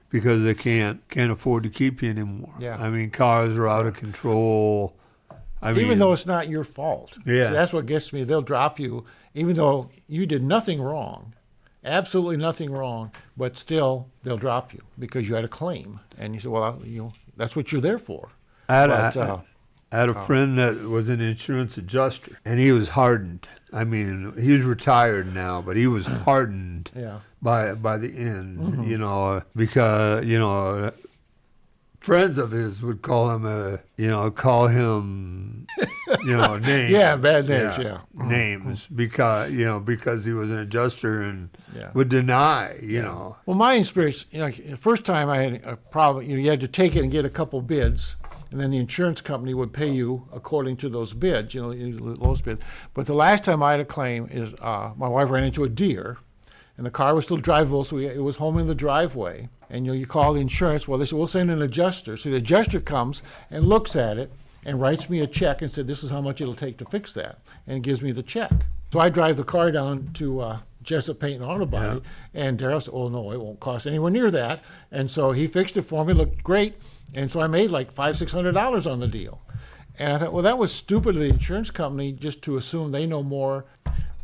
Because they can't afford to keep you anymore. Yeah. Cars are out of control. Even though it's not your fault. Yeah. So that's what gets me. They'll drop you, even though you did nothing wrong, absolutely nothing wrong, but still they'll drop you because you had a claim. And you say, well, that's what you're there for. I had a friend that was an insurance adjuster, and he was hardened. He's retired now, but he was hardened by the end, because, friends of his would call him names. Yeah, bad names, names, because he was an adjuster and would deny, Well, my experience, the first time I had a problem, you had to take it and get a couple bids, and then the insurance company would pay you according to those bids, the lowest bid. But the last time I had a claim is my wife ran into a deer, and the car was still drivable, so it was home in the driveway. And you call the insurance. Well, they said, we'll send an adjuster. So the adjuster comes and looks at it and writes me a check and said, this is how much it'll take to fix that, and gives me the check. So I drive the car down to Jesup Paint and Auto Body, and Darryl said, oh, no, it won't cost anywhere near that. And so he fixed it for me, looked great. And so I made like $500-600 on the deal. And I thought, well, that was stupid of the insurance company just to assume they know more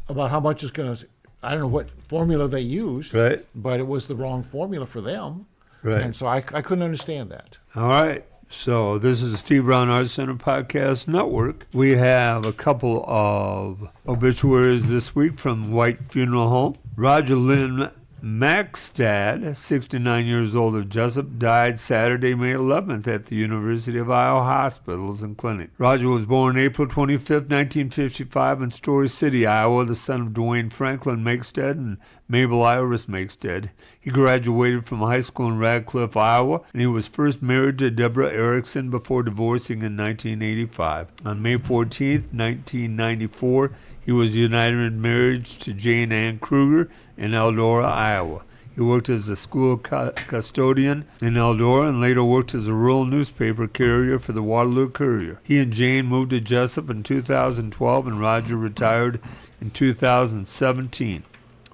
about how much it's going to. I don't know what formula they used, right? But it was the wrong formula for them. Right. And so I couldn't understand that. All right. So this is the Steve Brown Arts Center Podcast Network. We have a couple of obituaries this week from White Funeral Home. Roger Lynn Maxstad, 69 years old, of Jesup, died Saturday, May 11th at the University of Iowa Hospitals and Clinic. Roger was born April 25th, 1955 in Story City, Iowa, the son of Dwayne Franklin Maxstad and Mabel Iris Maxstad. He graduated from high school in Radcliffe, Iowa, and he was first married to Deborah Erickson before divorcing in 1985. On May 14th, 1994, he was united in marriage to Jane Ann Kruger in Eldora, Iowa. He worked as a school custodian in Eldora and later worked as a rural newspaper carrier for the Waterloo Courier. He and Jane moved to Jesup in 2012, and Roger retired in 2017.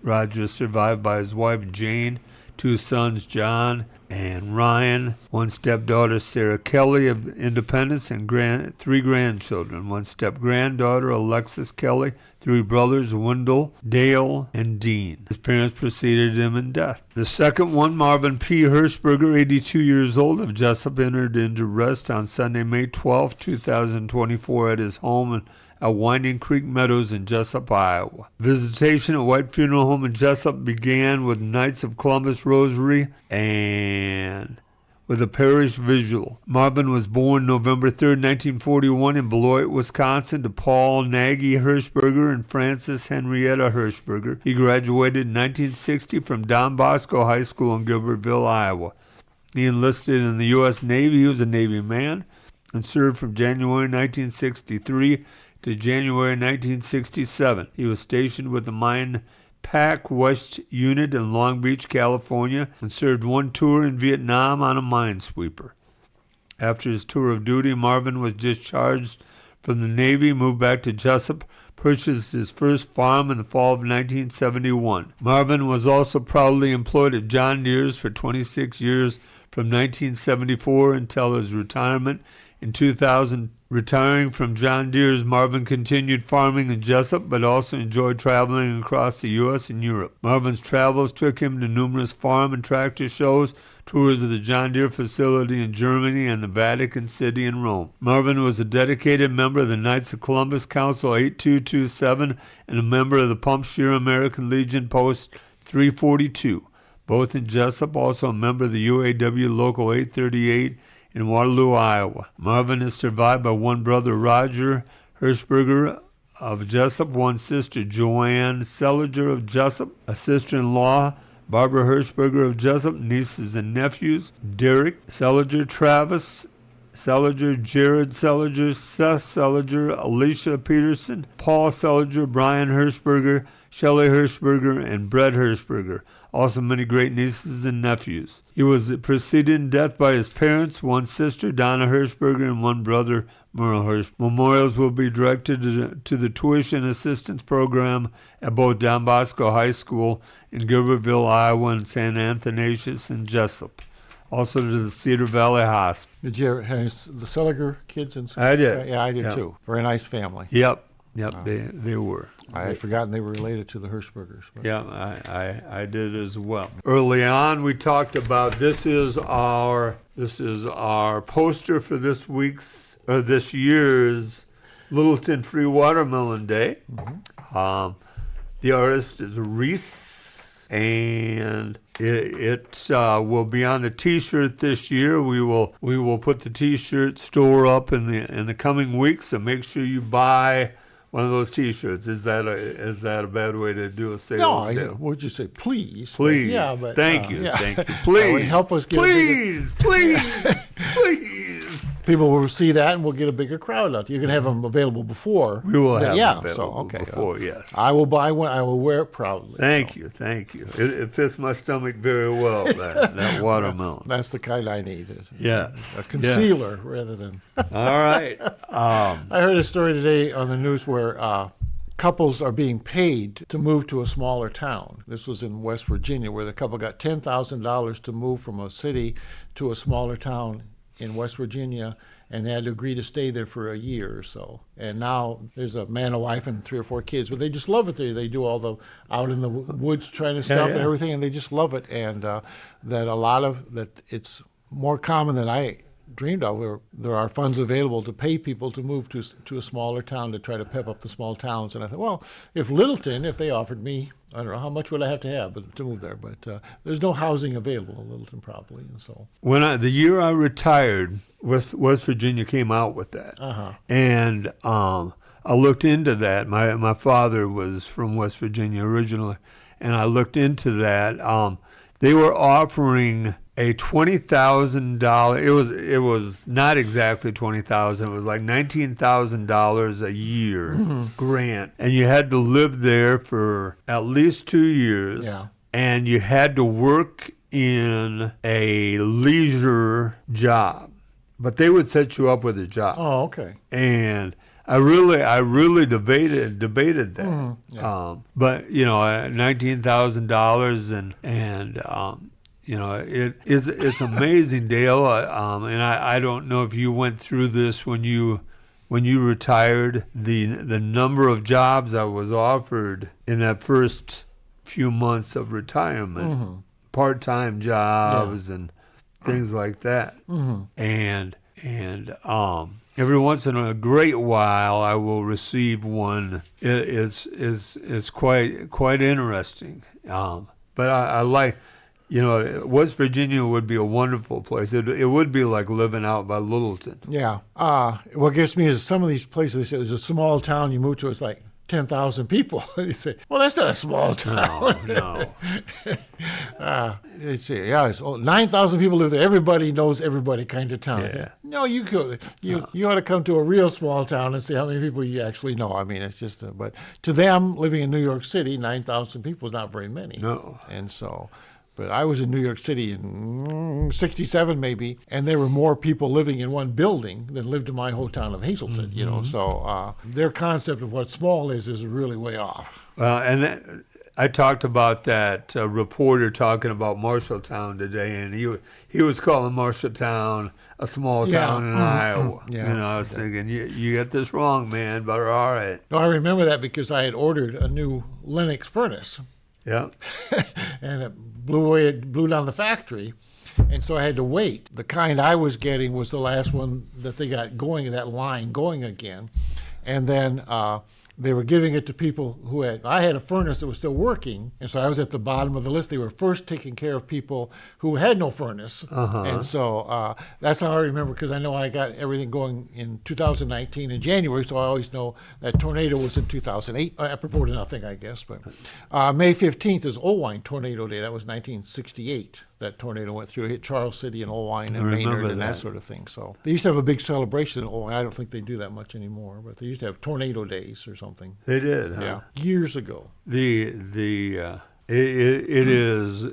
Roger is survived by his wife Jane, 2 sons John and Ryan, 1 stepdaughter Sarah Kelly of Independence, and 3 grandchildren, 1 step-granddaughter Alexis Kelly, 3 brothers Wendell, Dale, and Dean. His parents preceded him in death. The second one, Marvin P. Hirschberger, 82 years old, of Jesup, entered into rest on Sunday, May 12, 2024 at his home at Winding Creek Meadows in Jesup, Iowa. Visitation at White Funeral Home in Jesup began with Knights of Columbus Rosary and with a parish vigil. Marvin was born November 3, 1941 in Beloit, Wisconsin, to Paul Nagy Hirschberger and Frances Henrietta Hirschberger. He graduated in 1960 from Don Bosco High School in Gilbertville, Iowa. He enlisted in the U.S. Navy. He was a Navy man and served from January 1963 to January 1967. He was stationed with the Mine Pack West Unit in Long Beach, California, and served 1 tour in Vietnam on a minesweeper. After his tour of duty, Marvin was discharged from the Navy, moved back to Jesup, purchased his first farm in the fall of 1971. Marvin was also proudly employed at John Deere's for 26 years from 1974 until his retirement in 2000. Retiring from John Deere's, Marvin continued farming in Jesup, but also enjoyed traveling across the U.S. and Europe. Marvin's travels took him to numerous farm and tractor shows, tours of the John Deere facility in Germany, and the Vatican City in Rome. Marvin was a dedicated member of the Knights of Columbus Council 8227 and a member of the Pumpshire American Legion Post 342, both in Jesup, also a member of the UAW Local 838 in Waterloo, Iowa. Marvin is survived by one brother, Roger Hirschberger of Jesup, one sister, Joanne Seliger of Jesup, a sister-in-law, Barbara Hirschberger of Jesup, nieces and nephews, Derek Seliger, Travis Seliger, Jared Seliger, Seth Seliger, Alicia Peterson, Paul Seliger, Brian Hirschberger, Shelley Hirschberger, and Brett Hirschberger. Also many great nieces and nephews. He was preceded in death by his parents, one sister, Donna Hirschberger, and one brother, Merle Hirschberger. Memorials will be directed to the tuition assistance program at both Don Bosco High School in Gilbertville, Iowa, and St. Athanasius in Jesup. Also to the Cedar Valley Hospital. Did you have the Seliger kids in school? I did. Yeah, I did too. Very nice family. Yep, they were. I had forgotten they were related to the Hirschbergers. But. Yeah, I did as well. Early on, we talked about this is our poster for this year's Littleton Free Watermelon Day. Mm-hmm. The artist is Reese, and it will be on the T-shirt this year. We will put the T-shirt store up in the coming weeks, so make sure you buy one of those T-shirts. Is that a bad way to do a sale? No, would you say please? Please. Yeah, but thank you. Yeah. Thank you. Please help us get please. People will see that and we'll get a bigger crowd out. You can have them available before. We will have them available before. Yes. I will buy one. I will wear it proudly. Thank you. It fits my stomach very well. That watermelon. That's the kind I need. Yes. A concealer rather than. All right. I heard a story today on the news where couples are being paid to move to a smaller town. This was in West Virginia, where the couple got $10,000 to move from a city to a smaller town in West Virginia, and they had to agree to stay there for a year or so. And now there's a man, a wife, and 3 or 4 kids, but they just love it there. They do all the out in the woods trying to stuff and everything, and they just love it. And that it's more common than I dreamed of, where there are funds available to pay people to move to a smaller town to try to pep up the small towns. And I thought, well, if they offered me, I don't know, how much would I have to have to move there? But there's no housing available in Littleton probably. And so the year I retired, West Virginia came out with that. Uh-huh. And I looked into that. My father was from West Virginia originally, and I looked into that. They were offering a $20,000. It was not exactly $20,000. It was like $19,000 a year grant, and you had to live there for at least 2 years. Yeah. And you had to work in a leisure job, but they would set you up with a job. Oh, okay. And I really debated that. Mm-hmm. Yeah. But $19,000 and it's amazing, Dale. And I don't know if you went through this when you retired. The number of jobs I was offered in that first few months of retirement, part-time jobs and things like that. And every once in a great while, I will receive one. It's quite interesting. But I like. West Virginia would be a wonderful place. It would be like living out by Littleton. Yeah. What gets me is some of these places, there's a small town you move to, it's like 10,000 people. You say, well, that's not a small town. No. They say, it's 9,000 people live there. Everybody knows everybody kind of town. Yeah. Say, no, you could. You ought to come to a real small town and see how many people you actually know. I mean, it's just, but to them, living in New York City, 9,000 people is not very many. No. And so, But I was in New York City in 67 maybe, and there were more people living in one building than lived in my hometown of Hazleton, you know. So their concept of what small is really way off. I talked about that reporter talking about Marshalltown today, and he was calling Marshalltown a small town in Iowa. Yeah. And I was thinking, you get this wrong, man, but all right. No, I remember that because I had ordered a new Lennox furnace. Yeah. And it blew down the factory. And so I had to wait. The kind I was getting was the last one that they got going, that line going again. And then they were giving it to people I had a furnace that was still working, and so I was at the bottom of the list. They were first taking care of people who had no furnace. And so that's how I remember, because I know I got everything going in 2019 in January, so I always know that tornado was in 2008, apropos to nothing, I guess. But May 15th is Owine Tornado Day. That was 1968. That tornado went through, hit Charles City and Owine and Maynard and that sort of thing. So they used to have a big celebration in Owine. I don't think they do that much anymore, but they used to have tornado days or something. They did, huh? Yeah, years ago. It is,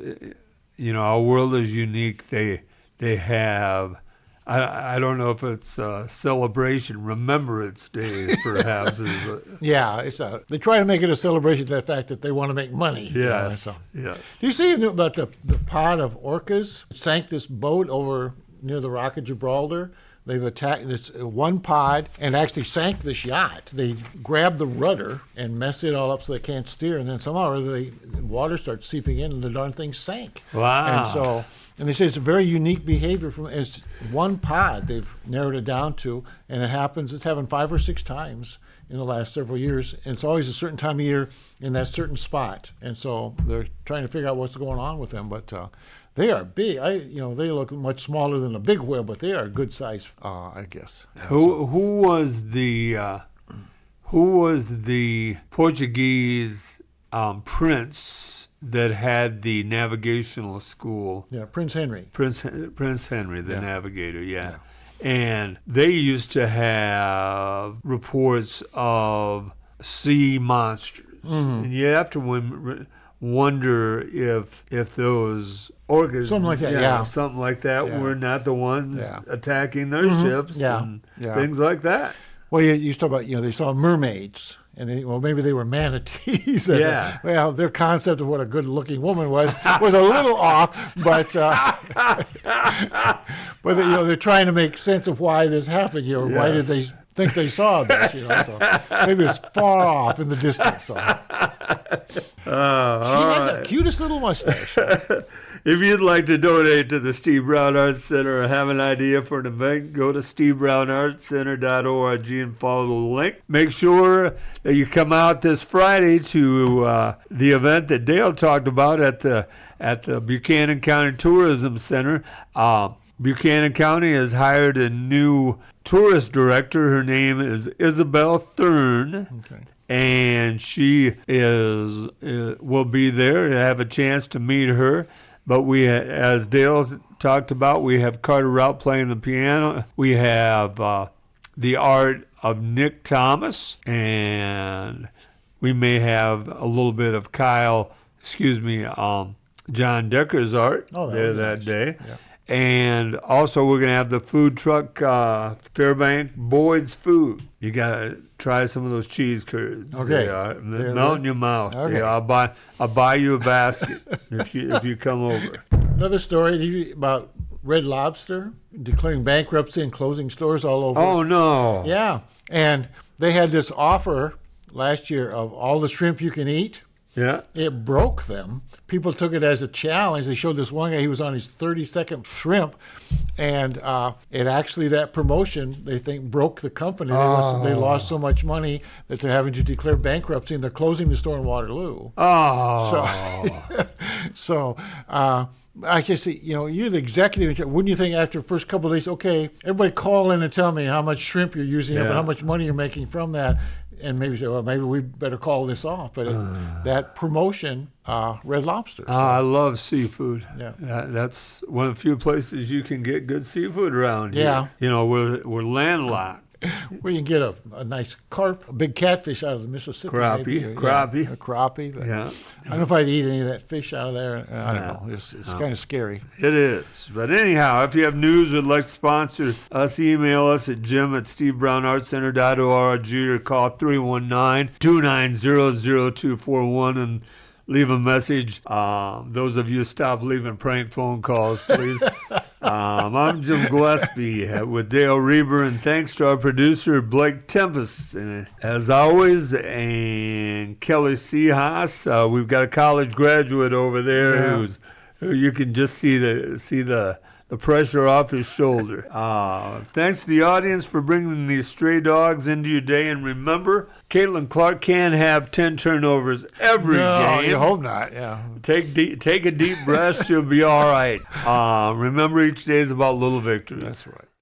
you know, our world is unique. They have, I don't know if it's a celebration, Remembrance Day, perhaps. Yeah, they try to make it a celebration of the fact that they want to make money. Yes, yes. Do you see about the pod of orcas? It sank this boat over near the Rock of Gibraltar. They've attacked this one pod and actually sank this yacht. They grabbed the rudder and messed it all up so they can't steer, and then somehow or other the water starts seeping in and the darn thing sank. Wow. And they say it's a very unique behavior it's one pod they've narrowed it down to, and it's happened 5 or 6 times in the last several years, and it's always a certain time of year in that certain spot. And so they're trying to figure out what's going on with them, but they are big. They look much smaller than a big whale, but they are a good size, I guess. Who was the Portuguese prince that had the navigational school? Yeah, Prince Henry. Prince Henry, the navigator, yeah. And they used to have reports of sea monsters. And you have to wonder if those orcas, something like that, something like that, were not the ones attacking their ships and things like that. Well, you talk about, they saw mermaids, and maybe they were manatees. Well, their concept of what a good-looking woman was a little off, but they're trying to make sense of why this happened. Why did they think they saw this? So maybe it's far off in the distance. So. She had the cutest little mustache. If you'd like to donate to the Steve Brown Arts Center or have an idea for an event, go to stevebrownartscenter.org and follow the link. Make sure that you come out this Friday to the event that Dale talked about at the Buchanan County Tourism Center. Buchanan County has hired a new tourist director. Her name is Isabel Thurn. Okay. And she will be there to have a chance to meet her. But as Dale talked about, we have Carter Rout playing the piano. We have the art of Nick Thomas, and we may have a little bit of John Decker's art there that day. Yeah. And also we're going to have the food truck, Fairbank Boyd's Food. You got to try some of those cheese curds. Okay. Melt in your mouth. Okay. Yeah, I'll buy you a basket if you come over. Another story about Red Lobster declaring bankruptcy and closing stores all over. Oh, no. Yeah. And they had this offer last year of all the shrimp you can eat. Yeah. It broke them. People took it as a challenge. They showed this one guy, he was on his 32nd shrimp, and it actually, that promotion, they think, broke the company. They lost so much money that they're having to declare bankruptcy, and they're closing the store in Waterloo. So I guess, you're the executive. Wouldn't you think after the first couple of days, okay, everybody call in and tell me how much shrimp you're using up and how much money you're making from that? And maybe say, well, maybe we better call this off. But that promotion, Red Lobster. So. I love seafood. Yeah. That's one of the few places you can get good seafood around here. Yeah. We're landlocked. Where you can get a nice carp, a big catfish out of the Mississippi. Crappie, maybe. crappie. Yeah, a crappie. But Yeah. I don't know if I'd eat any of that fish out of there. I don't know. It's kind of scary. It is. But anyhow, if you have news or would like to sponsor us, email us at jim@stevebrownartcenter.org or call 319-290-0241 and leave a message. Those of you stop leaving prank phone calls, please. I'm Jim Gillespie with Dale Rueber, and thanks to our producer, Blake Tempus, as always, and Kelly Seahas. We've got a college graduate over there who you can just see the pressure off his shoulder. Thanks to the audience for bringing these stray dogs into your day. And remember, Caitlin Clark can't have 10 turnovers every game. No, you hope not, yeah. Take a deep breath. She'll be all right. Remember, each day is about little victories. That's right.